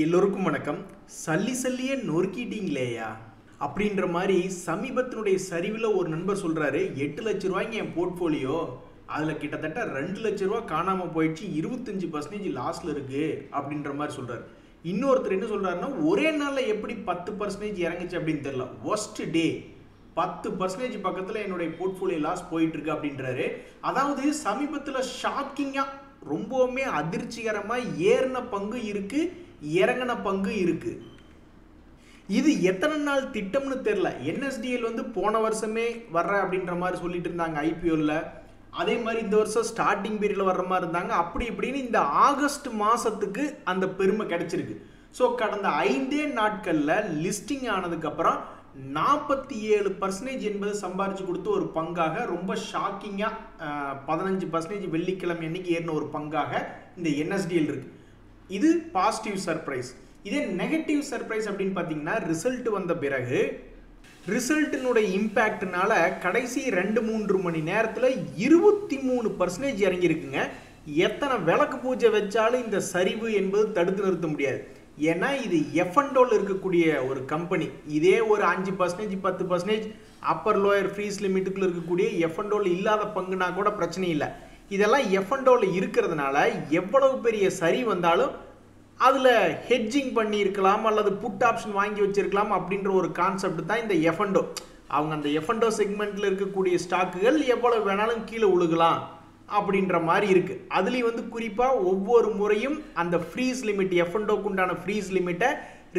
எல்லோருக்கும் வணக்கம். சல்லி சல்லியே நொறுக்கிட்டீங்களேயா அப்படின்ற மாதிரி சமீபத்தினுடைய சரிவில் ஒரு நண்பர் சொல்கிறாரு, 8 லட்ச ரூபாய்க்கு என் போர்ட்ஃபோலியோ, அதில் கிட்டத்தட்ட 2 லட்ச ரூபா காணாமல் போயிடுச்சு, 25% லாஸில் இருக்குது அப்படின்ற மாதிரி சொல்கிறார். இன்னொருத்தர் என்ன சொல்கிறாருன்னா, ஒரே நாளில் எப்படி 10% இறங்குச்சு அப்படின்னு தெரியல, ஒஸ்ட் டே 10% பக்கத்தில் என்னுடைய போர்ட்ஃபோலியோ லாஸ் போயிட்டுருக்கு அப்படின்றாரு. அதாவது சமீபத்தில் ஷாக்கிங்காக ரொம்பவுமே அதிர்ச்சிகரமாக ஏறின பங்கு இருக்குது, இறங்கின பங்கு இருக்கு. இது எத்தனை நாள் திட்டம்னு தெரியல. NSDL வந்து போன வருஷமே வர்ற அப்படின்ற மாதிரி சொல்லிட்டு இருந்தாங்க IPOல. அதே மாதிரி இந்த வருஷம் ஸ்டார்டிங் பீரியட்ல வர்ற மாதிரி இருந்தாங்க. அப்படி இப்படின்னு இந்த ஆகஸ்ட் மாசத்துக்கு அந்த பெருமை கிடைச்சிருக்கு. ஸோ கடந்த 5 நாட்கள்ல லிஸ்டிங் ஆனதுக்கு அப்புறம் 47% என்பது சம்பாரிச்சு கொடுத்து ஒரு பங்காக ரொம்ப ஷாக்கிங்கா 15% வெள்ளிக்கிழமை அன்னைக்கு ஏறின ஒரு பங்காக இந்த NSDL இருக்கு. இது பாசிட்டிவ் சர்ப்ரைஸ். இதே நெகட்டிவ் சர்ப்ரைஸ் அப்படின்னு பார்த்தீங்கன்னா, ரிசல்ட் வந்த பிறகு ரிசல்ட்டினுடைய இம்பேக்ட்னால கடைசி 2-3 மணி நேரத்தில் 23% இறங்கியிருக்குங்க. எத்தனை விளக்கு பூஜை வச்சாலும் இந்த சரிவு என்பது தடுத்து நிறுத்த முடியாது. ஏன்னா இது F&Oல இருக்கக்கூடிய ஒரு கம்பெனி. இதே ஒரு 5%, 10% அப்பர் லோயர் ஃப்ரீஸ் லிமிட்டுக்குள்ள இருக்கக்கூடிய F&Oல இல்லாத பங்குனா கூட பிரச்சனை இல்லை. இதெல்லாம் F&Oல இருக்கிறதுனால எவ்வளவு பெரிய சரி வந்தாலும் அதில் ஹெட்ஜிங் பண்ணியிருக்கலாம் அல்லது புட் ஆப்ஷன் வாங்கி வச்சிருக்கலாம் அப்படின்ற ஒரு கான்செப்ட் தான் இந்த F&O. அவங்க அந்த F&O செக்மெண்ட்டில் இருக்கக்கூடிய ஸ்டாக்குகள் எவ்வளவு வேணாலும் கீழே உழுகலாம் அப்படின்ற மாதிரி இருக்குது. அதுலேயும் வந்து குறிப்பாக ஒவ்வொரு முறையும் அந்த ஃப்ரீஸ் லிமிட், F&Oக்கு உண்டான ஃப்ரீஸ் லிமிட்டை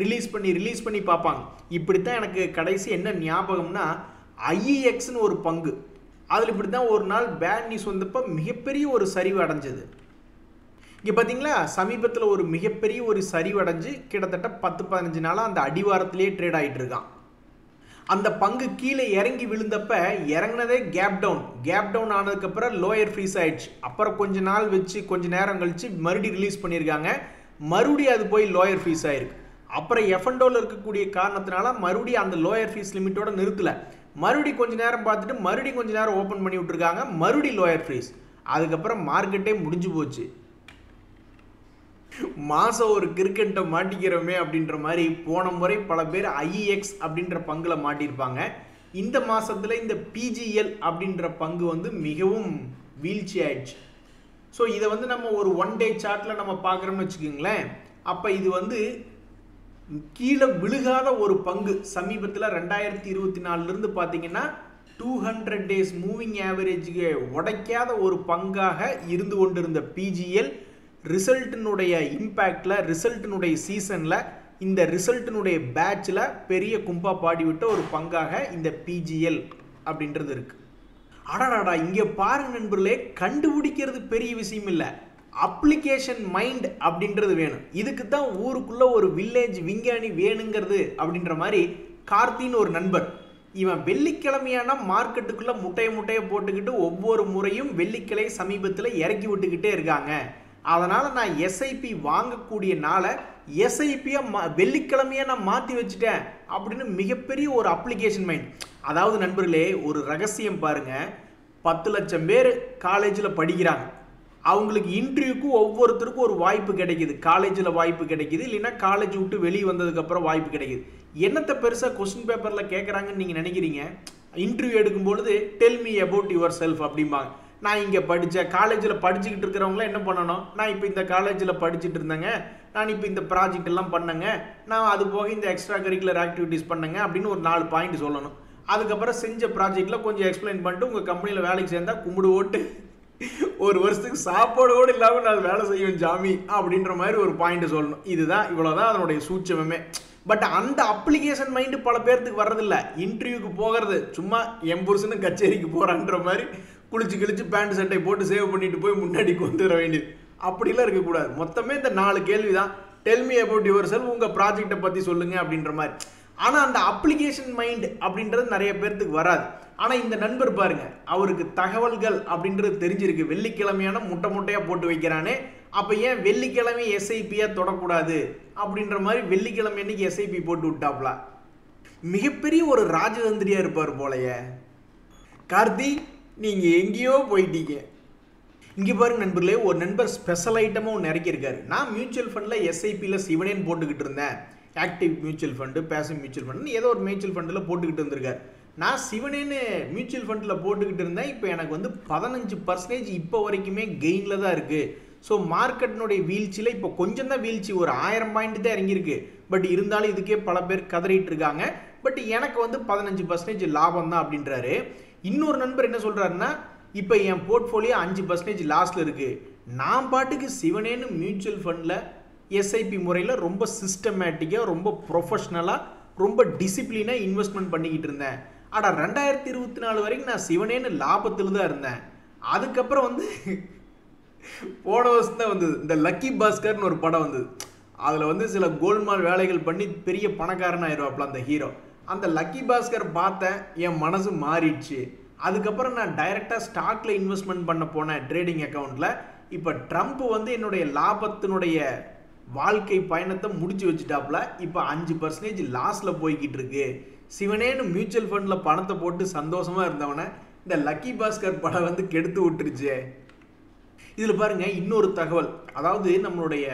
ரிலீஸ் பண்ணி பார்ப்பாங்க. இப்படித்தான் எனக்கு கடைசி என்ன ஞாபகம்னா, IEXன்னு ஒரு பங்கு, அதில் இப்படி தான் ஒரு நாள் பேட் நியூஸ் வந்தப்போ மிகப்பெரிய ஒரு சரிவு அடைஞ்சது. இங்கே பார்த்தீங்களா, சமீபத்தில் ஒரு மிகப்பெரிய ஒரு சரிவு அடைஞ்சு கிட்டத்தட்ட 10-15 நாளாக அந்த அடிவாரத்திலே ட்ரேட் ஆகிட்டு இருக்கான். அந்த பங்கு கீழே இறங்கி விழுந்தப்ப இறங்கினதே கேப் டவுன் ஆனதுக்கப்புறம் லோயர் ஃப்ரீஸ் ஆயிடுச்சு. அப்புறம் கொஞ்ச நேரம் கழிச்சு மறுபடியும் ரிலீஸ் பண்ணியிருக்காங்க. மறுபடியும் அது போய் லோயர் ஃப்ரீஸ் ஆயிருக்கு. அப்புறம் F&Oல இருக்கக்கூடிய காரணத்தினால மறுபடியும் அந்த லோயர் ஃபீஸ் லிமிட்டோட நிறுத்தல. மறுபடியும் கொஞ்ச நேரம் பார்த்துட்டு மறுபடியும் கொஞ்ச நேரம் ஓப்பன் பண்ணி விட்டுருக்காங்க. மறுபடியும் லோயர் ஃப்ரீஸ். அதுக்கப்புறம் மார்க்கெட்டே முடிஞ்சு போச்சு. மாசம் ஒரு கிரிக்கெட்டை மாட்டிக்கிறோமே அப்படின்ற மாதிரி போன முறை பல பேர் IEX அப்படின்ற பங்குல மாட்டியிருப்பாங்க. இந்த மாசத்துல இந்த PGL அப்படின்ற பங்கு வந்து மிகவும் வீழ்ச்சி ஆயிடுச்சு. ஸோ இதை வந்து நம்ம ஒரு 1 டே சார்ட்ல நம்ம பார்க்குறோம்னு வச்சுக்கோங்களேன். அப்போ இது வந்து கீழே விழுகாத ஒரு பங்கு. சமீபத்தில் 2024 பார்த்தீங்கன்னா 200 டேஸ் மூவிங் ஆவரேஜுக்கு உடைக்காத ஒரு பங்காக இருந்து கொண்டிருந்த PGL ரிசல்ட்டினுடைய இம்பேக்டில், ரிசல்ட்டினுடைய சீசனில், இந்த ரிசல்ட்டினுடைய பேட்சில் பெரிய கும்பா பாடிவிட்ட ஒரு பங்காக இந்த PGL அப்படின்றது இருக்கு. அடாடாடா, இங்கே பாருங்க நண்பர்களே, கண்டுபிடிக்கிறது பெரிய விஷயம் இல்லை, அப்ளிகேஷன் மைண்ட் அப்படின்றது வேணும். இதுக்கு தான் ஊருக்குள்ள ஒரு வில்லேஜ் விஞ்ஞானி வேணுங்கிறது அப்படின்ற மாதிரி கார்த்தின்னு ஒரு நண்பர், இவன் வெள்ளிக்கிழமையான மார்க்கெட்டுக்குள்ள முட்டையை போட்டுக்கிட்டு ஒவ்வொரு முறையும் வெள்ளிக்கிழமை சமீபத்தில் இறக்கி விட்டுக்கிட்டே இருக்காங்க. அதனால நான் SIP வாங்கக்கூடிய நாளை SIP-யை வெள்ளிக்கிழமையா நான் மாற்றி வச்சுட்டேன் அப்படின்னு மிகப்பெரிய ஒரு அப்ளிகேஷன் மைண்ட். அதாவது நண்பர்களே, ஒரு ரகசியம் பாருங்க, 10 லட்சம் பேர் காலேஜில் படிக்கிறாங்க. அவங்களுக்கு இன்டர்வியூக்கு ஒவ்வொருத்தருக்கும் ஒரு வாய்ப்பு கிடைக்குது. காலேஜில் வாய்ப்பு கிடைக்குது, இல்லைன்னா காலேஜ் விட்டு வெளியே வந்ததுக்கப்புறம் வாய்ப்பு கிடைக்குது. என்னத்தை பெருசாக கொஸ்டின் பேப்பரில் கேட்குறாங்கன்னு நீங்கள் நினைக்கிறீங்க? இன்டர்வியூ எடுக்கும்பொழுது tell me about your self அப்படிம்பாங்க. நான் இங்கே படித்தேன், காலேஜில் படிச்சுக்கிட்டு இருக்கிறவங்களாம் என்ன பண்ணணும், நான் இப்போ இந்த காலேஜில் படிச்சுட்டு இருந்தேங்க, நான் இப்போ இந்த ப்ராஜெக்ட் எல்லாம் பண்ணேங்க, நான் அது போக இந்த எக்ஸ்ட்ரா கரிக்குலர் ஆக்டிவிட்டீஸ் பண்ணேங்க அப்படின்னு ஒரு 4 பாயிண்ட் சொல்லணும். அதுக்கப்புறம் செஞ்ச ப்ராஜெக்டில் கொஞ்சம் எக்ஸ்பிளைன் பண்ணிட்டு உங்கள் கம்பெனியில் வேலைக்கு சேர்ந்தால் கும்பிடு ஓட்டு ஒரு வருஷத்துக்கு சாப்பாடு கூட இல்லாமல் நான் வேலை செய்வேன் ஜாமி அப்படின்ற மாதிரி ஒரு பாயிண்ட் சொல்லணும். இதுதான், இவ்வளோதான் அதனுடைய சூட்சமே. பட் அந்த அப்ளிகேஷன் மைண்டு பல பேர்த்துக்கு வர்றதில்ல. இன்டர்வியூக்கு போகிறது சும்மா எம்புருஷனு கச்சேரிக்கு போகிறான்ற மாதிரி குளிச்சு பேண்ட் சட்டை போட்டு சேவ் பண்ணிட்டு போய் முன்னாடி கொண்டு வர வேண்டியது. அப்படிலாம் இருக்கக்கூடாது. மொத்தமே இந்த 4 கேள்வி தான். Tell me about your self, உங்கள் ப்ராஜெக்டை பற்றி சொல்லுங்க அப்படின்ற மாதிரி. ஆனால் அந்த அப்ளிகேஷன் மைண்ட் அப்படின்றது நிறைய பேர்த்துக்கு வராது. ஆனால் இந்த நண்பர் பாருங்க, அவருக்கு தகவல்கள் அப்படின்றது தெரிஞ்சிருக்கு. வெள்ளிக்கிழமையான முட்டையாக போட்டு வைக்கிறானே, அப்போ ஏன் வெள்ளிக்கிழமை SIP-யா தொடக்கூடாது அப்படின்ற மாதிரி வெள்ளிக்கிழமை அன்னைக்கு SIP போட்டு விட்டாப்ல. மிகப்பெரிய ஒரு ராஜதந்திரியா இருப்பார் போலைய. கார்த்தி, நீங்கள் எங்கேயோ போயிட்டீங்க. இங்கே பாருங்க நண்பர்களே, ஒரு நண்பர் ஸ்பெஷல் ஐட்டமாக ஒன்று இறக்கியிருக்காரு. நான் மியூச்சுவல் ஃபண்டில் எஸ்ஐபியில் சிவனேன்னு போட்டுக்கிட்டு இருந்தேன். Active mutual fund, passive mutual fund ஏதோ ஒரு மியூச்சுவல் ஃபண்டில் போட்டுக்கிட்டு இருந்திருக்காரு. நான் சிவனேன்னு மியூச்சுவல் ஃபண்டில் போட்டுக்கிட்டு இருந்தேன். இப்போ எனக்கு வந்து 15% இப்போ வரைக்குமே கெயினில் தான் இருக்குது. ஸோ மார்க்கெட்டினுடைய வீழ்ச்சியில் இப்போ கொஞ்சம் தான் வீழ்ச்சி, ஒரு 1000 பாயிண்ட் தான் இறங்கியிருக்கு. பட் இருந்தாலும் இதுக்கே பல பேர் கதறிட்டு இருக்காங்க. பட் எனக்கு வந்து 15% லாபம் தான் அப்படின்றாரு. இன்னொரு நண்பர் என்ன சொல்கிறாருன்னா, இப்போ என் போர்ட்ஃபோலியோ 5% லாஸில் இருக்குது. நான் பாட்டுக்கு சிவனேன்னு மியூச்சுவல் ஃபண்டில் எஸ்ஐபி முறையில் ரொம்ப சிஸ்டமேட்டிக்காக, ரொம்ப ப்ரொஃபஷ்னலாக, ரொம்ப டிசிப்ளினாக இன்வெஸ்ட்மெண்ட் பண்ணிக்கிட்டு இருந்தேன். ஆனால் 2024 வரைக்கும் நான் சிவனேன்னு லாபத்தில் தான் இருந்தேன். அதுக்கப்புறம் வந்து போன வருஷம் தான் வந்தது இந்த லக்கி பாஸ்கர்னு ஒரு படம் வந்தது. அதில் வந்து சில கோல்மால் வேலைகள் பண்ணி பெரிய பணக்காரன் ஆயிடுவாப்ல அந்த ஹீரோ. அந்த லக்கி பாஸ்கர் பார்த்தேன், என் மனசு மாறிடுச்சு. அதுக்கப்புறம் நான் டைரெக்டாக ஸ்டாக்ல இன்வெஸ்ட்மெண்ட் பண்ண போனேன் ட்ரேடிங் அக்கௌண்ட்டில். இப்போ ட்ரம்ப் வந்து என்னுடைய லாபத்தினுடைய வாழ்க்கை பயணத்தை முடிச்சு வச்சுட்டாப்புல. இப்போ 5% லாஸில் போய்கிட்டு இருக்கு. சிவனேன்னு மியூச்சுவல் ஃபண்டில் பணத்தை போட்டு சந்தோஷமாக இருந்தவனை இந்த லக்கி பாஸ்கர் படம் வந்து கெடுத்து விட்டுருச்சு. இதில் பாருங்க இன்னொரு தகவல், அதாவது நம்மளுடைய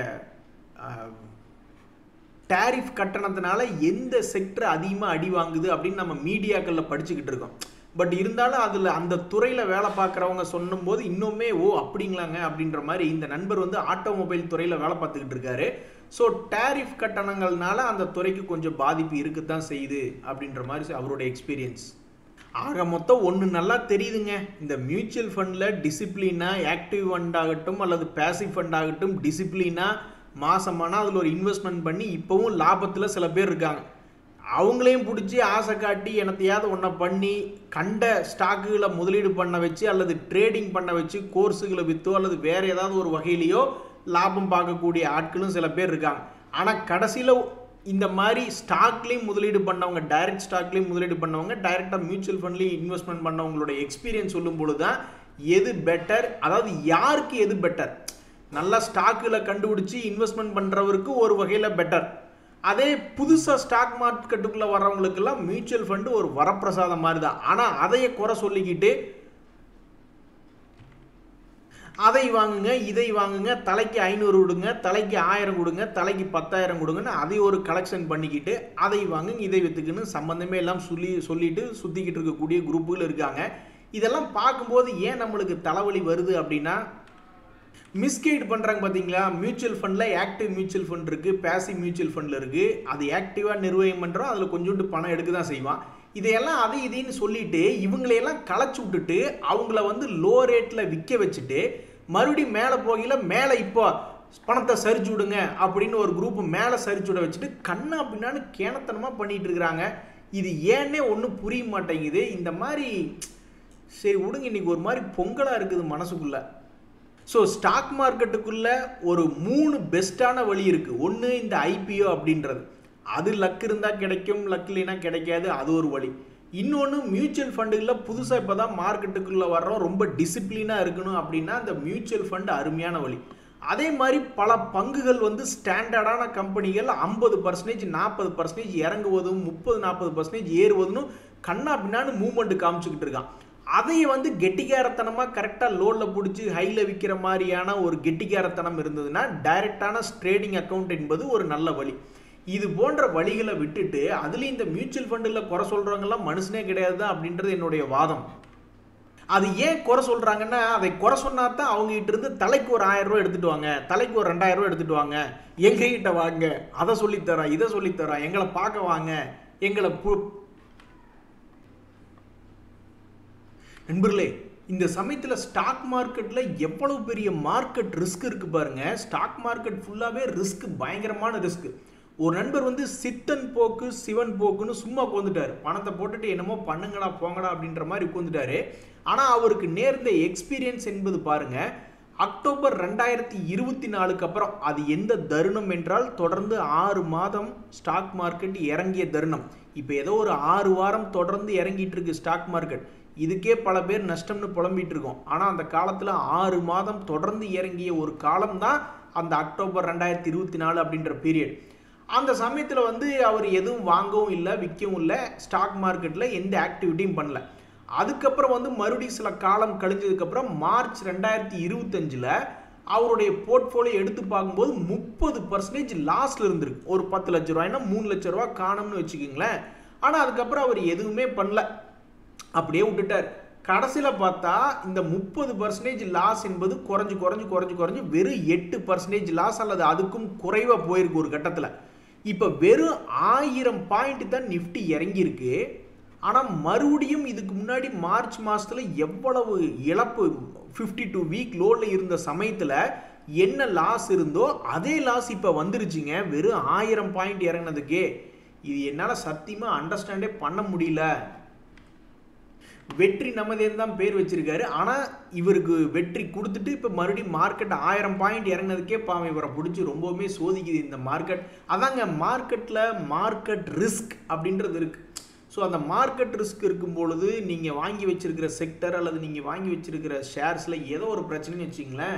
டேரிஃப் கட்டணத்தினால எந்த செக்டர் அதிகமாக அடி வாங்குது அப்படின்னு நம்ம மீடியாக்களில் படிச்சுக்கிட்டு இருக்கோம். பட் இருந்தாலும் அதில் அந்த துறையில் வேலை பார்க்குறவங்க சொல்லும்போது இன்னுமே ஓ அப்படிங்களாங்க அப்படின்ற மாதிரி இந்த நண்பர் வந்து ஆட்டோமொபைல் துறையில் வேலை பார்த்துக்கிட்டு இருக்காரு. ஸோ டேரிஃப் கட்டணங்கள்னால அந்த துறைக்கு கொஞ்சம் பாதிப்பு இருக்குத்தான் செய்யுது அப்படின்ற மாதிரி அவருடைய எக்ஸ்பீரியன்ஸ். ஆக மொத்தம் ஒன்று நல்லா தெரியுதுங்க, இந்த மியூச்சுவல் ஃபண்டில் டிசிப்ளினாக ஆக்டிவ் ஃபண்ட் ஆகட்டும் அல்லது பேசிவ் ஃபண்ட் ஆகட்டும் டிசிப்ளினாக மாதமானால் அதில் ஒரு இன்வெஸ்ட்மெண்ட் பண்ணி இப்போவும் லாபத்தில் சில பேர் இருக்காங்க. அவங்களையும் பிடிச்சி ஆசை காட்டி எனத்தையாவது ஒன்றை பண்ணி கண்ட ஸ்டாக்குகளை முதலீடு பண்ண வச்சு அல்லது ட்ரேடிங் பண்ண வச்சு கோர்ஸுகளை விற்றோ அல்லது வேறு ஏதாவது ஒரு வகையிலையோ லாபம் பார்க்கக்கூடிய ஆட்களும் சில பேர் இருக்காங்க. ஆனால் கடைசியில் இந்த மாதிரி ஸ்டாக்லேயும் முதலீடு பண்ணவங்க, டைரக்ட் ஸ்டாக்லேயும் முதலீடு பண்ணவங்க, டைரெக்டாக மியூச்சுவல் ஃபண்ட்லேயும் இன்வெஸ்ட்மெண்ட் பண்ணவங்களோட எக்ஸ்பீரியன்ஸ் சொல்லும் பொழுது தான் எது பெட்டர், அதாவது யாருக்கு எது பெட்டர். நல்லா ஸ்டாக்கில் கண்டுபிடிச்சி இன்வெஸ்ட்மெண்ட் பண்ணுறவருக்கு ஒரு வகையில் பெட்டர். அதே புதுசாக ஸ்டாக் மார்க்கெட்டுக்குள்ளே வர்றவங்களுக்கெல்லாம் மியூச்சுவல் ஃபண்டு ஒரு வரப்பிரசாதம் மாதிரி தான். ஆனால் அதையே குறை சொல்லிக்கிட்டு அதை வாங்குங்க இதை வாங்குங்க, தலைக்கு 500 கொடுங்க, தலைக்கு 1000 கொடுங்க, தலைக்கு 10,000 கொடுங்கன்னு அதை ஒரு கலெக்ஷன் பண்ணிக்கிட்டு அதை வாங்குங்க இதை விற்றுக்குன்னு சம்மந்தமே எல்லாம் சொல்லிட்டு சுற்றிக்கிட்டு இருக்கக்கூடிய குரூப்புகள் இருக்காங்க. இதெல்லாம் பார்க்கும்போது ஏன் நம்மளுக்கு தலைவலி வருது அப்படின்னா, மிஸ்கைட் பண்ணுறாங்க பார்த்தீங்களா. மியூச்சுவல் ஃபண்டில் ஆக்டிவ் மியூச்சுவல் ஃபண்ட் இருக்குது, பேசிவ் மியூச்சுவல் ஃபண்டில் இருக்குது. அது ஆக்டிவாக நிர்வகம் பண்ணுறோம், அதில் கொஞ்சோண்டு பணம் எடுக்க தான் செய்வான். இதையெல்லாம் அதை இதைன்னு சொல்லிட்டு இவங்களையெல்லாம் களைச்சி விட்டுட்டு அவங்கள வந்து லோ ரேட்டில் விற்க வச்சுட்டு மறுபடியும் மேலே போகையில் மேலே இப்போ பணத்தை சரிச்சு விடுங்க அப்படின்னு ஒரு குரூப் மேலே சரிச்சு விட வச்சுட்டு கண்ணா பின்னான்னு கேனத்தனமாக பண்ணிகிட்டு இருக்கிறாங்க. இது ஏன்னே ஒன்றும் புரிய மாட்டேங்குது. இந்த மாதிரி சரி விடுங்க, இன்றைக்கி ஒரு மாதிரி பொங்கலாக இருக்குது மனசுக்குள்ளே. ஸோ ஸ்டாக் மார்க்கெட்டுக்குள்ளே ஒரு 3 பெஸ்ட்டான வழி இருக்குது. ஒன்று இந்த ஐபிஓ அப்படின்றது, அது லக் இருந்தால் கிடைக்கும், லக் இல்லைன்னா கிடைக்காது, அது ஒரு வழி. இன்னொன்று மியூச்சுவல் ஃபண்டுகளில் புதுசாக இப்போ தான் மார்க்கெட்டுக்குள்ளே வர்றோம், ரொம்ப டிசிப்ளினாக இருக்கணும் அப்படின்னா அந்த மியூச்சுவல் ஃபண்டு அருமையான வழி. அதே மாதிரி பல பங்குகள் வந்து ஸ்டாண்டர்டான கம்பெனிகள் 50%, 40% இறங்குவதும் 30-40% ஏறுவதுன்னு கண்ணா பின்னான்னு மூவ்மெண்ட் காமிச்சுக்கிட்டு இருக்கான். அதை வந்து கெட்டிக்காரத்தனமாக கரெக்டாக லோனில் பிடிச்சி ஹையில் விற்கிற மாதிரியான ஒரு கெட்டிக்காரத்தனம் இருந்ததுன்னா டைரெக்டான ட்ரேடிங் அக்கௌண்ட் என்பது ஒரு நல்ல வழி. இது போன்ற வழிகளை விட்டுட்டு அதுலேயும் இந்த மியூச்சுவல் ஃபண்டில் குறை சொல்கிறவங்கலாம் மனுஷனே கிடையாது தான் அப்படின்றது என்னுடைய வாதம். அது ஏன் குறை சொல்கிறாங்கன்னா, அதை குறை சொன்னா தான் அவங்ககிட்ட இருந்து தலைக்கு ஒரு 1000 ரூபா எடுத்துகிட்டு வாங்க, தலைக்கு ஒரு 2000 ரூபா எடுத்துகிட்டு வாங்க, எங்ககிட்ட வாங்க, அதை சொல்லித்தரோம் இதை சொல்லித்தரோம், எங்களை பார்க்க வாங்க, எங்களை நண்பர்களே. இந்த சமயத்தில் ஸ்டாக் மார்க்கெட்டில் எவ்வளவு பெரிய மார்க்கெட் ரிஸ்க் இருக்குது பாருங்கள். ஸ்டாக் மார்க்கெட் ஃபுல்லாகவே ரிஸ்க், பயங்கரமான ரிஸ்க். ஒரு நண்பர் வந்து சித்தன் போக்கு சிவன் போக்குன்னு சும்மா உட்காந்துட்டார், பணத்தை போட்டுட்டு என்னமோ பண்ணுங்கடா போங்கடா அப்படின்ற மாதிரி உட்காந்துட்டாரு. ஆனால் அவருக்கு நேர்ந்த எக்ஸ்பீரியன்ஸ் என்பது பாருங்கள், அக்டோபர் 2024க்கு அப்புறம் அது எந்த தருணம் என்றால் தொடர்ந்து 6 மாதம் ஸ்டாக் மார்க்கெட் இறங்கிய தருணம். இப்போ ஏதோ ஒரு 6 வாரம் தொடர்ந்து இறங்கிட்டு இருக்கு ஸ்டாக் மார்க்கெட். இதுக்கே பல பேர் நஷ்டம்னு புலம்பிட்டு இருக்கோம். ஆனால் அந்த காலத்தில் 6 மாதம் தொடர்ந்து இறங்கிய ஒரு காலம் தான் அந்த அக்டோபர் 2024 அப்படின்ற பீரியட். அந்த சமயத்தில் வந்து அவர் எதுவும் வாங்கவும் இல்லை, விற்கவும் இல்லை, ஸ்டாக் மார்க்கெட்டில் எந்த ஆக்டிவிட்டியும் பண்ணல. அதுக்கப்புறம் வந்து மறுபடியும் சில காலம் கழிஞ்சதுக்கப்புறம் மார்ச் 2025ல் அவருடைய போர்ட்ஃபோலியோ எடுத்து பார்க்கும்போது 30% லாஸ்ல இருந்திருக்கு. ஒரு 10 லட்ச ரூபாய்னா 3 லட்ச ரூபா காணும்னு வச்சுக்கோங்களேன். ஆனால் அதுக்கப்புறம் அவர் எதுவுமே பண்ணல, அப்படியே விட்டுட்டார். கடைசியில் பார்த்தா இந்த 30% லாஸ் என்பது குறைஞ்சு குறைஞ்சு குறைஞ்சு குறைஞ்சு வெறும் 8% லாஸ் அல்லது அதுக்கும் குறைவாக போயிருக்கு ஒரு கட்டத்தில். இப்போ வெறும் 1000 பாயிண்ட் தான் நிஃப்டி இறங்கியிருக்கு. ஆனால் மறுபடியும் இதுக்கு முன்னாடி மார்ச் மாதத்தில் எவ்வளவு இழப்பு 52 வீக் லோவில் இருந்த சமயத்தில் என்ன லாஸ் இருந்தோ அதே லாஸ் இப்போ வந்துருச்சுங்க. வெறும் 1000 பாயிண்ட் இறங்கினதுக்கே இது என்னால் சத்தியமாக அண்டர்ஸ்டாண்டே பண்ண முடியல. வெற்றி நமதேன்னு தான் பேர் வச்சிருக்காரு. ஆனால் இவருக்கு வெற்றி கொடுத்துட்டு இப்போ மறுபடியும் மார்க்கெட் 1000 பாயிண்ட் இறங்கினதுக்கே பாவம் இவரை பிடிச்சி ரொம்பவுமே சோதிக்குது இந்த மார்க்கெட். அதாங்க மார்க்கெட்டில் மார்க்கெட் ரிஸ்க் அப்படின்றது இருக்குது. ஸோ அந்த மார்க்கெட் ரிஸ்க் இருக்கும் பொழுது நீங்கள் வாங்கி வச்சிருக்கிற செக்டர் அல்லது நீங்கள் வாங்கி வச்சிருக்கிற ஷேர்ஸில் ஏதோ ஒரு பிரச்சனைன்னு வச்சிங்களேன்,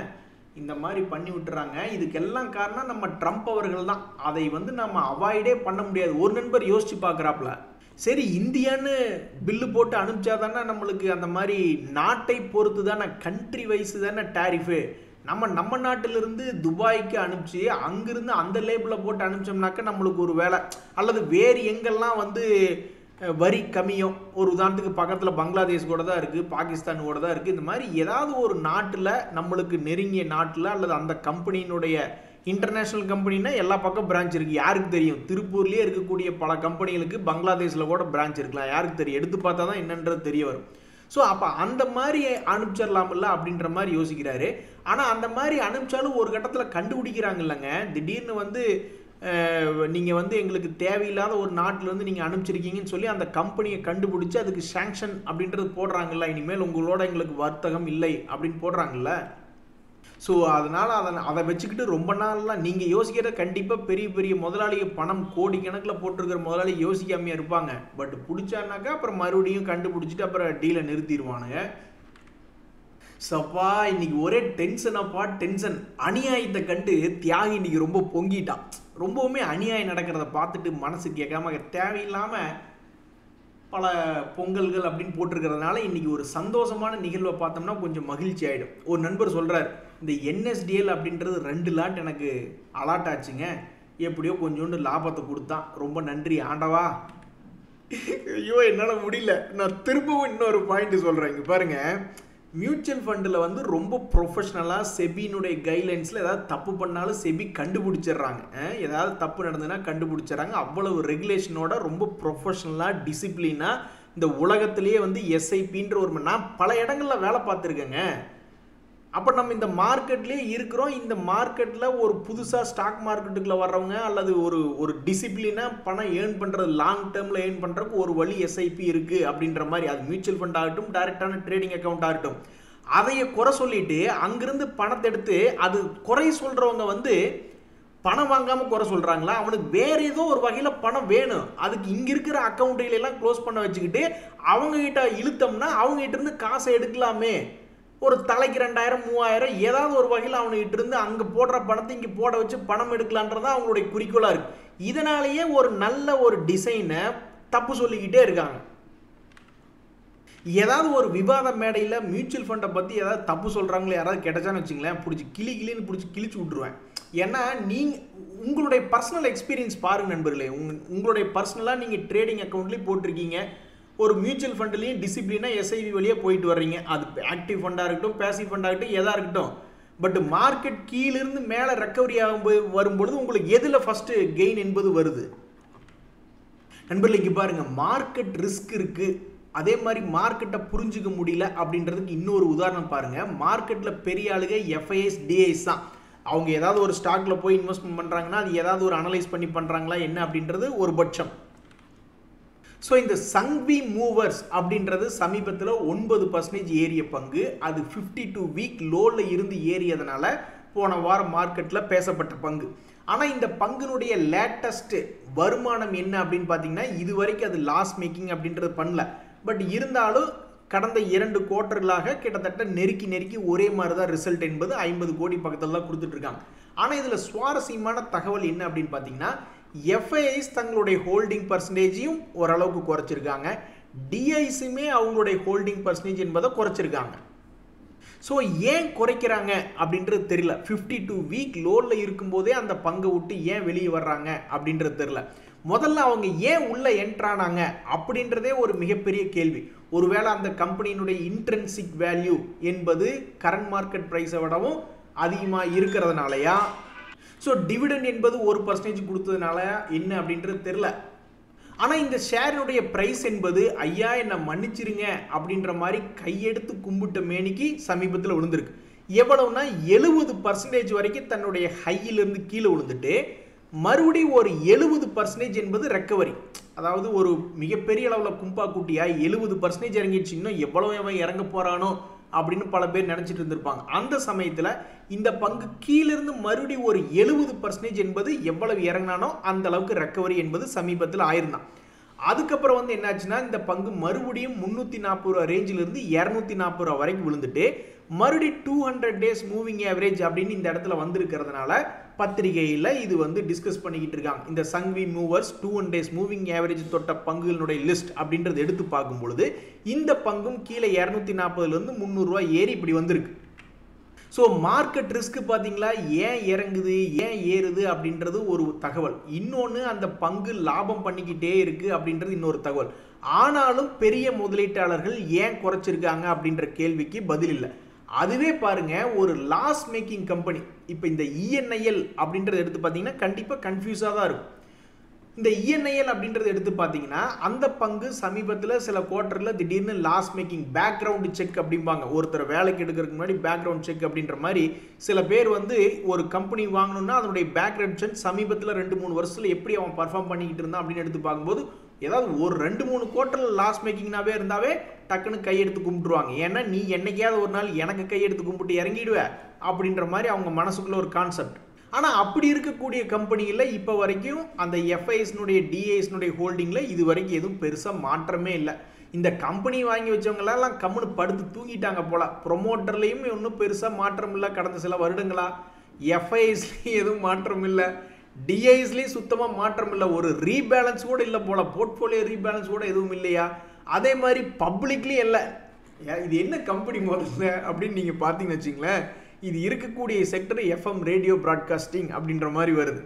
இந்த மாதிரி பண்ணி விட்டுறாங்க. இதுக்கெல்லாம் காரணம் நம்ம ட்ரம்ப் அவர்கள் தான். அதை வந்து நம்ம அவாய்டே பண்ண முடியாது. ஒரு நண்பர் யோசிச்சு பார்க்குறாப்புல, சரி இந்தியான்னு பில்லு போட்டு அனுப்பிச்சா தானே நம்மளுக்கு அந்த மாதிரி நாட்டை பொறுத்து தானே, கண்ட்ரி வைஸ் தானே டேரிஃபு. நம்ம நாட்டிலிருந்து துபாய்க்கு அனுப்பிச்சு அங்கிருந்து அந்த லேபிளில் போட்டு அனுப்பிச்சோம்னாக்க நம்மளுக்கு ஒரு வேலை, அல்லது வேறு எங்கெல்லாம் வந்து வரி கம்மியும், ஒரு உதாரணத்துக்கு பக்கத்தில் பங்களாதேஷ் கூட தான் இருக்குது, பாகிஸ்தான் கூட தான் இருக்குது, இந்த மாதிரி ஏதாவது ஒரு நாட்டில் நம்மளுக்கு நெருங்கிய நாட்டில் அல்லது அந்த கம்பெனியினுடைய இன்டர்நேஷ்னல் கம்பெனின்னா எல்லா பக்கம் பிரான்ச் இருக்குது. யாருக்கு தெரியும்? திருப்பூர்லேயே இருக்கக்கூடிய பல கம்பெனிகளுக்கு பங்களாதேஷில் கூட பிரான்ச் இருக்கலாம். யாருக்கு தெரியும்? எடுத்து பார்த்தா தான் என்னன்றது தெரிய வரும். ஸோ அப்போ அந்த மாதிரி அனுப்பிச்சிடலாமில்ல அப்படின்ற மாதிரி யோசிக்கிறாரு. ஆனால் அந்த மாதிரி அனுப்பிச்சாலும் ஒரு கட்டத்தில் கண்டுபிடிக்கிறாங்க இல்லைங்க. திடீர்னு வந்து நீங்கள் வந்து எங்களுக்கு தேவையில்லாத ஒரு நாட்டிலேருந்து நீங்கள் அனுப்பிச்சிருக்கீங்கன்னு சொல்லி அந்த கம்பெனியை கண்டுபிடிச்சி அதுக்கு சாங்ஷன் அப்படின்றது போடுறாங்கல்ல. இனிமேல் உங்களோட எங்களுக்கு வர்த்தகம் இல்லை அப்படின்னு போடுறாங்கல்ல. ஸோ அதனால் அதை வச்சுக்கிட்டு ரொம்ப நாள்லாம் நீங்கள் யோசிக்கிற கண்டிப்பாக பெரிய பெரிய முதலாளிகள் பணம் கோடிக்கணக்கில் போட்டிருக்கிற முதலாளி யோசிக்காமையாக இருப்பாங்க. பட் பிடிச்சானாக்கா அப்புறம் மறுபடியும் கண்டுபிடிச்சிட்டு அப்புறம் டீலை நிறுத்திடுவானுங்க. சப்பா இன்னைக்கு ஒரே டென்ஷனப்பா டென்ஷன். அநியாயத்தை கண்டு தியாகி இன்னைக்கு ரொம்ப பொங்கிட்டான். ரொம்பவுமே அநியாயம் நடக்கிறத பார்த்துட்டு மனசு கேட்காம தேவையில்லாமல் பல பொங்கல்கள் அப்படின்னு போட்டிருக்கிறதுனால இன்னைக்கு ஒரு சந்தோஷமான நிகழ்வை பார்த்தோம்னா கொஞ்சம் மகிழ்ச்சி ஆகிடும். ஒரு நண்பர் சொல்கிறார், இந்த NSDL அப்படின்றது 2 லாட் எனக்கு அலாட் ஆச்சுங்க, எப்படியோ கொஞ்சோண்டு லாபத்தை கொடுத்தான், ரொம்ப நன்றி ஆண்டவா. ஐயோ என்னால் முடியல. நான் திரும்பவும் இன்னொரு பாயிண்ட் சொல்கிறேன். இங்கே பாருங்கள், மியூச்சுவல் ஃபண்டில் வந்து ரொம்ப ப்ரொஃபஷ்னலாக செபியினுடைய கைட்லைன்ஸில் ஏதாவது தப்பு பண்ணாலும் செபி கண்டுபிடிச்சிடுறாங்க. ஏதாவது தப்பு நடந்ததுன்னா கண்டுபிடிச்சிட்றாங்க. அவ்வளவு ரெகுலேஷனோட ரொம்ப ப்ரொஃபஷ்னலாக டிசிப்ளினாக இந்த உலகத்திலேயே வந்து SIPன்ற ஒரு நான் பல இடங்களில் வேலை பார்த்துருக்கேங்க. அப்போ நம்ம இந்த மார்க்கெட்லேயே இருக்கிறோம். இந்த மார்க்கெட்டில் ஒரு புதுசாக ஸ்டாக் மார்க்கெட்டுக்குள்ளே வர்றவங்க அல்லது ஒரு டிசிப்ளினாக பணம் ஏர்ன் பண்ணுறது, லாங் டேர்மில் ஏர்ன் பண்ணுறதுக்கு ஒரு வழி SIP இருக்குது அப்படின்ற மாதிரி. அது மியூச்சுவல் ஃபண்ட் ஆகட்டும், டைரெக்டான ட்ரேடிங் அக்கௌண்ட் ஆகட்டும், அதையே குறை சொல்லிட்டு அங்கிருந்து பணத்தை எடுத்து அது குறை சொல்கிறவங்க வந்து பணம் வாங்காமல் குறை சொல்கிறாங்களா, அவனுக்கு வேறு ஏதோ ஒரு வகையில் பணம் வேணும், அதுக்கு இங்கே இருக்கிற அக்கௌண்ட்டுகளெல்லாம் க்ளோஸ் பண்ண வச்சுக்கிட்டு அவங்ககிட்ட இழுத்தோம்னா அவங்ககிட்ட இருந்து காசை எடுக்கலாமே. ஒரு தலைக்கு 2000 3000 ஏதாவது ஒரு வகையில் அவனுக்கிட்ட இருந்து அங்கே போடுற பணத்தை இங்கே போட வச்சு பணம் எடுக்கலான்றதான் அவங்களுடைய குறிக்கோளாக இருக்குது. இதனாலேயே ஒரு நல்ல ஒரு டிசைனை தப்பு சொல்லிக்கிட்டே இருக்காங்க. ஏதாவது ஒரு விவாத மேடையில் மியூச்சுவல் ஃபண்டை பற்றி ஏதாவது தப்பு சொல்கிறாங்களோ யாராவது கிடைச்சான்னு வச்சுங்களேன், பிடிச்சி கிளின்னு பிடிச்சி கிழிச்சு விட்ருவேன். ஏன்னா நீங்கள் உங்களுடைய பர்சனல் எக்ஸ்பீரியன்ஸ் பாருங்கள் நண்பர்களே. உங்களுடைய பர்சனலாக நீங்கள் ட்ரேடிங் அக்கௌண்ட்லேயும் போட்டிருக்கீங்க, ஒரு மியூச்சுவல் ஃபண்ட்லேயும் டிசிப்ளினாக SIP வழியாக போயிட்டு வர்றீங்க. அது ஆக்டிவ் ஃபண்டாக இருக்கட்டும், பேசிவ் ஃபண்டாக இருக்கட்டும், எதாக இருக்கட்டும். பட் மார்க்கெட் கீழிருந்து மேலே ரெக்கவரி ஆகும் வரும்பொழுது உங்களுக்கு எதில் ஃபஸ்ட்டு கெயின் என்பது வருது நண்பர்கள். இங்கே பாருங்கள், மார்க்கெட் ரிஸ்க் இருக்குது. அதே மாதிரி மார்க்கெட்டை புரிஞ்சுக்க முடியல அப்படின்றதுக்கு இன்னொரு உதாரணம் பாருங்கள். மார்க்கெட்டில் பெரிய ஆளுக FIS DIS தான். அவங்க ஏதாவது ஒரு ஸ்டாக்கில் போய் இன்வெஸ்ட்மெண்ட் பண்ணுறாங்கன்னா அது ஏதாவது ஒரு அனலைஸ் பண்ணி பண்ணுறாங்களா என்ன அப்படின்றது ஒரு பட்சம். ஸோ இந்த சங்வி மூவர்ஸ் அப்படின்றது சமீபத்தில் 9% ஏறிய பங்கு. அது 52 வீக் லோவில் இருந்து ஏறியதுனால போன வாரம் மார்க்கெட்டில் பேசப்பட்ட பங்கு. ஆனால் இந்த பங்குனுடைய லேட்டஸ்ட் வருமானம் என்ன அப்படின்னு பார்த்தீங்கன்னா, இது வரைக்கும் அது லாஸ் மேக்கிங் அப்படின்றது பண்ணல. பட் இருந்தாலும் கடந்த 2 குவார்ட்டர்களாக கிட்டத்தட்ட நெருக்கி ஒரே மாதிரி தான் ரிசல்ட் என்பது 50 கோடி பக்கத்தில் தான் கொடுத்துட்ருக்காங்க. ஆனால் இதில் சுவாரஸ்யமான தகவல் என்ன அப்படின்னு பார்த்தீங்கன்னா, FIS தங்களுடைய ஹோல்டிங் பர்சன்டேஜையும் ஓரளவுக்கு குறைச்சிருக்காங்க, டிஐஸுமே அவங்களுடைய ஹோல்டிங் பர்சன்டேஜ் என்பதை குறைச்சிருக்காங்க. ஸோ ஏன் குறைக்கிறாங்க அப்படின்றது தெரியல. 52 வீக் லோவில் இருக்கும்போதே அந்த பங்கை விட்டு ஏன் வெளியே வர்றாங்க அப்படின்றது தெரியல. முதல்ல அவங்க ஏன் உள்ள என்ட்ரானாங்க அப்படின்றதே ஒரு மிகப்பெரிய கேள்வி. ஒருவேளை அந்த கம்பெனியினுடைய இன்ட்ரென்சிக் வேல்யூ என்பது கரண்ட் மார்க்கெட் ப்ரைஸை விடவும் அதிகமாக இருக்கிறதுனாலயா, ஸோ டிவிடெண்ட் என்பது 1% கொடுத்ததுனால என்ன அப்படின்றது தெரியல. ஆனால் இந்த ஷேரினுடைய ப்ரைஸ் என்பது ஐயா என்னை மன்னிச்சிருங்க அப்படின்ற மாதிரி கையெடுத்து கும்பிட்ட மேனிக்கு சமீபத்தில் விழுந்திருக்கு. எவ்வளவுனா 70% வரைக்கும் தன்னுடைய ஹையிலிருந்து கீழே விழுந்துட்டு மறுபடியும் ஒரு 70% என்பது ரெக்கவரி. அதாவது ஒரு மிகப்பெரிய அளவில் கும்பா குட்டியா 70% இறங்கிடுச்சு, இன்னும் எவ்வளவு இறங்க போறானோ அப்படின்னு பல பேர் நினைச்சிட்டு இருந்திருப்பாங்க. அந்த சமயத்தில் இந்த பங்கு கீழிருந்து மறுபடியும் ஒரு 70% என்பது எவ்வளவு இறங்கினானோ அந்த அளவுக்கு ரெக்கவரி என்பது சமீபத்தில் ஆயிருந்தான். அதுக்கப்புறம் வந்து என்னாச்சுன்னா இந்த பங்கு மறுபடியும் 340 ரூபா ரேஞ்சிலிருந்து 240 ரூபா வரைக்கும் விழுந்துட்டு மறுபடியும் 200 டேஸ் மூவிங் ஆவரேஜ் அப்படின்னு இந்த இடத்துல வந்திருக்கிறதுனால பத்திரிகையில் இது வந்து டிஸ்கஸ் பண்ணிக்கிட்டு இருக்காங்க. இந்த Sanghavi movers 200 days moving average தொட்ட பங்குகளுடைய லிஸ்ட் அப்படின்றது எடுத்து பார்க்கும் பொழுது இந்த பங்கும் கீழே 240லேருந்து 300 ரூபா ஏறி இப்படி வந்திருக்கு. ஸோ மார்க்கெட் ரிஸ்க் பார்த்தீங்களா, ஏன் இறங்குது ஏன் ஏறுது அப்படின்றது ஒரு தகவல். இன்னொன்று அந்த பங்கு லாபம் பண்ணிக்கிட்டே இருக்குது அப்படின்றது இன்னொரு தகவல். ஆனாலும் பெரிய முதலீட்டாளர்கள் ஏன் குறைச்சிருக்காங்க அப்படின்ற கேள்விக்கு பதில் இல்லை. அதுவே பாருங்க, ஒரு லாஸ் மேக்கிங் கம்பெனி இப்போ இந்த இஎன்ஐஎல் அப்படின்றத எடுத்து பார்த்தீங்கன்னா கண்டிப்பாக கன்ஃபியூஸாக தான் இருக்கும். இந்த இஎன்ஐஎல் அப்படின்றத எடுத்து பார்த்தீங்கன்னா அந்த பங்கு சமீபத்தில் சில குவார்ட்டரில் திடீர்னு லாஸ் மேக்கிங் பேக்ரவுண்ட் செக் அப்படிம்பாங்க. ஒருத்தர் வேலைக்கு எடுக்கிறதுக்கு முன்னாடி பேக்ரவுண்ட் செக் அப்படின்ற மாதிரி சில பேர் வந்து ஒரு கம்பெனி வாங்கணும்னா அதனுடைய பேக்ரவுண்ட் செக் சமீபத்தில் 2-3 வருஷத்தில் எப்படி அவன் பர்ஃபார்ம் பண்ணிக்கிட்டு இருந்தான் அப்படின்னு எடுத்து பார்க்கும்போது ஏதாவது ஒரு 2-3 குவார்ட்டரில் லாஸ் மேக்கிங்னாவே இருந்தாவே டக்குன்னு கையெடுத்து கும்பிட்டுருவாங்க. ஏன்னா நீ என்னைக்காவது ஒரு நாள் எனக்கு கையெடுத்து கும்பிட்டு இறங்கிடுவே அப்படின்ற மாதிரி அவங்க மனசுக்குள்ள ஒரு கான்செப்ட். ஆனால் அப்படி இருக்கக்கூடிய கம்பெனியில் இப்போ வரைக்கும் அந்த எஃப்ஐஎஸ்னுடைய டிஐஎஸ்னுடைய ஹோல்டிங்கில் இது வரைக்கும் எதுவும் பெருசாக மாற்றமே இல்லை. இந்த கம்பெனி வாங்கி வச்சவங்களெல்லாம் கம்முன்னு படுத்து தூங்கிட்டாங்க போல. ப்ரொமோட்டர்லேயும் ஒன்றும் பெருசாக மாற்றம் இல்லை. கடந்த சில வருடங்களா எஃப்ஐஎஸ்லேயும் எதுவும் மாற்றம் இல்லை, டிஐஎஸ்லேயும் சுத்தமாக மாற்றம் இல்லை. ஒரு ரீபேலன்ஸ் கூட இல்லை போல, போர்ட்ஃபோலியோ ரீபேலன்ஸ் கூட எதுவும் இல்லையா. அதே மாதிரி பப்ளிக்லேயும் இல்லை. இது என்ன கம்பெனி முதல்ல அப்படின்னு நீங்கள் பார்த்தீங்கன்னு வச்சிங்களேன், இது இருக்கக்கூடிய செக்டர் எஃப்எம் ரேடியோ பிராட்காஸ்டிங் அப்படின்ற மாதிரி வருது.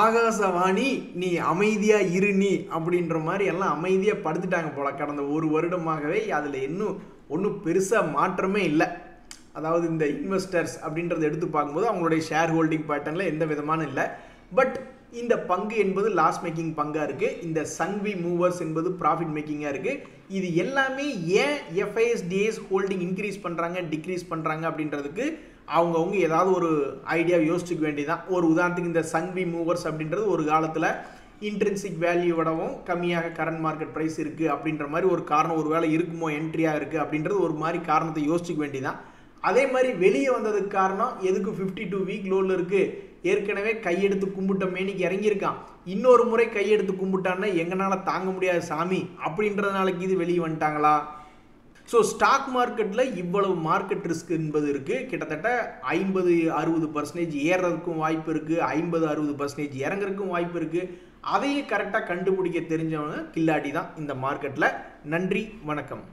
ஆகாசவாணி நீ அமைதியா இரு நீ அப்படின்ற மாதிரி எல்லாம் அமைதியா படுத்துட்டாங்க போல. கடந்த ஒரு வருடமாகவே அதில் இன்னும் ஒன்றும் பெருசாக மாற்றமே இல்லை. அதாவது இந்த இன்வெஸ்டர்ஸ் அப்படின்றத எடுத்து பார்க்கும்போது அவங்களுடைய ஷேர் ஹோல்டிங் பேட்டர்னில் எந்த விதமான இல்லை. பட் இந்த பங்கு என்பது லாஸ் மேக்கிங் பங்காக இருக்குது. இந்த சங்வி மூவர்ஸ் என்பது ப்ராஃபிட் மேக்கிங்காக இருக்குது. இது எல்லாமே ஏன் எஃப்ஐஎஸ் டிஎஸ் ஹோல்டிங் இன்க்ரீஸ் பண்ணுறாங்க டிக்ரீஸ் பண்ணுறாங்க அப்படின்றதுக்கு அவங்கவுங்க ஏதாவது ஒரு ஐடியா யோசிச்சுக்க வேண்டியதான். ஒரு உதாரணத்துக்கு இந்த சங்வி மூவர்ஸ் அப்படின்றது ஒரு காலத்தில் இன்ட்ரென்சிக் வேல்யூவிடவும் கம்மியாக கரண்ட் மார்க்கெட் ப்ரைஸ் இருக்குது அப்படின்ற மாதிரி ஒரு காரணம் ஒரு வேளை இருக்குமோ, என்ட்ரியாக இருக்குது அப்படின்றது ஒரு மாதிரி காரணத்தை யோசிச்சுக்க வேண்டியதான். அதே மாதிரி வெளியே வந்ததுக்கு காரணம் எதுக்கு 52 வீக் லோவில் இருக்குது, ஏற்கனவே கையெடுத்து கும்பிட்ட மேனிக்கு இறங்கியிருக்கான், இன்னொரு முறை கையெடுத்து கும்பிட்டான்னா எங்களால் தாங்க முடியாது சாமி அப்படின்றதுனாலக்கு இது வெளியே வந்துட்டாங்களா. ஸோ ஸ்டாக் மார்க்கெட்டில் இவ்வளவு மார்க்கெட் ரிஸ்க் என்பது இருக்குது. கிட்டத்தட்ட 50-60% ஏறுறதுக்கும் வாய்ப்பு இருக்குது, 50-60% இறங்குறதுக்கும் வாய்ப்பு இருக்குது. அதையும் கரெக்டாக கண்டுபிடிக்க தெரிஞ்சவங்க கில்லாடி தான் இந்த மார்க்கெட்டில். நன்றி, வணக்கம்.